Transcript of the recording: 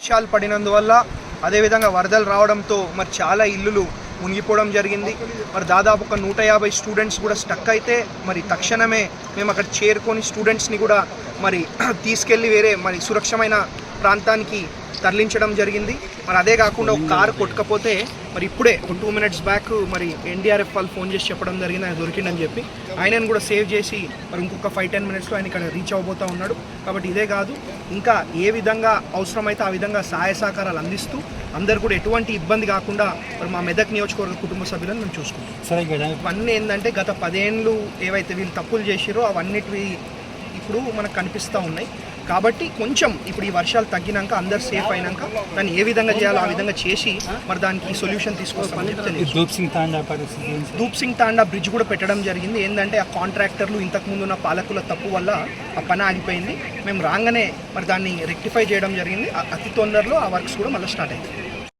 వర్షాలు పడినందువల్ల అదేవిధంగా వరదలు రావడంతో మరి చాలా ఇల్లులు మునిగిపోవడం జరిగింది. మరి దాదాపు ఒక 150 స్టూడెంట్స్ కూడా స్టక్ అయితే మరి తక్షణమే మేము అక్కడ చేరుకొని స్టూడెంట్స్ని కూడా మరి తీసుకెళ్ళి వేరే మరి సురక్షమైన ప్రాంతానికి తరలించడం జరిగింది. మరి అదే కాకుండా ఒక కారు కొట్టుకపోతే మరి ఇప్పుడే ఒక 2 minutes బ్యాక్ మరి ఎన్డీఆర్ఎఫ్ వాళ్ళు ఫోన్ చేసి చెప్పడం జరిగింది ఆయన దొరికిందని చెప్పి. ఆయనను కూడా సేవ్ చేసి మరి ఇంకొక 5-10 minutesలో ఆయన ఇక్కడ రీచ్ అవ్వబోతూ ఉన్నాడు. కాబట్టి ఇదే కాదు, ఇంకా ఏ విధంగా అవసరమైతే ఆ విధంగా సహాయ సహకారాలు అందిస్తూ అందరు కూడా ఎటువంటి ఇబ్బంది కాకుండా మరి మా మెదక్ నియోజకవర్గ కుటుంబ సభ్యులను మేము చూసుకుంటాం. ఇవన్నీ ఏంటంటే గత 10 ఏళ్ళు ఏవైతే వీళ్ళు తప్పులు చేసిరో అవన్నిటివి ఇప్పుడు మనకు కనిపిస్తూ ఉన్నాయి. కాబట్టి కొంచెం ఇప్పుడు ఈ వర్షాలు తగ్గినాక అందరు సేఫ్ అయినాక దాన్ని ఏ విధంగా చేయాలో ఆ విధంగా చేసి మరి దానికి సొల్యూషన్ తీసుకొస్తామని తెలియదు. ధూప్ సింగ్ తాండా బ్రిడ్జ్ కూడా పెట్టడం జరిగింది. ఏంటంటే ఆ కాంట్రాక్టర్లు ఇంతకుముందు ఉన్న పాలకుల తప్పు వల్ల ఆ పని ఆగిపోయింది. మేము రాగానే మరి దాన్ని రెక్టిఫై చేయడం జరిగింది. అతి తొందరలో ఆ వర్క్స్ కూడా మళ్ళీ స్టార్ట్ అవుతాయి.